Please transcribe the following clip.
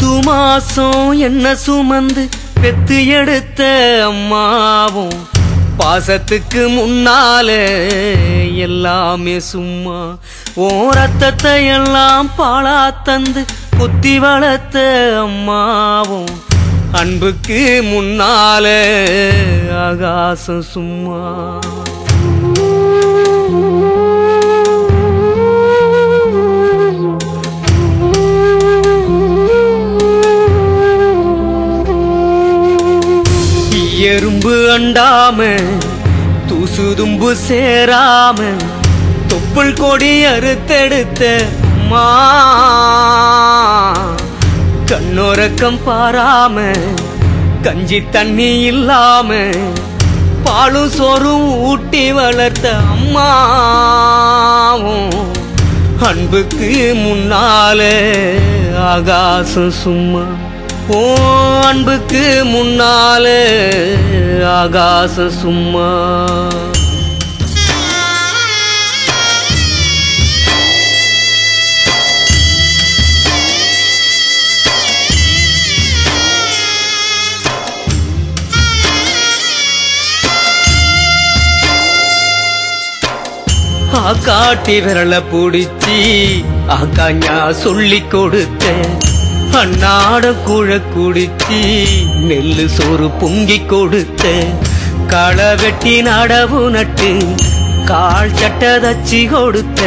10 மாசம் என்ன சுமந்து பெத்து எடுத்த அம்மாவும் பாசத்துக்கு முன்னால எல்லாமே சும்மா. ஓ ரத்தத்தை எல்லாம் பாழா தந்து குத்தி வளர்த்த அம்மாவும் அன்புக்கு முன்னால ஆகாசம் சும்மா. எறும்பு அண்டாம தூசு தும்பு சேராம தொப்புள் கொடி அறுத்தெடுத்த அம்மா கண்ணோரக்கம் பாராம கஞ்சி தண்ணி இல்லாம பாலும் சோறும் ஊட்டி வளர்த்த அம்மாவும் அன்புக்கு முன்னால ஆகாசம் சும்மா. ஓ அன்புக்கு முன்னால ஆகாசம் சும்மா. காட்டி விரல பிடிச்சி ஆக்காஞா சொல்லி கொடுத்த அன்னாட கூழ குடிச்சி நெல்லு சோறு பொங்கி கொடுத்த களை வெட்டி நடவு நட்டு கால் சட்டை தச்சி கொடுத்த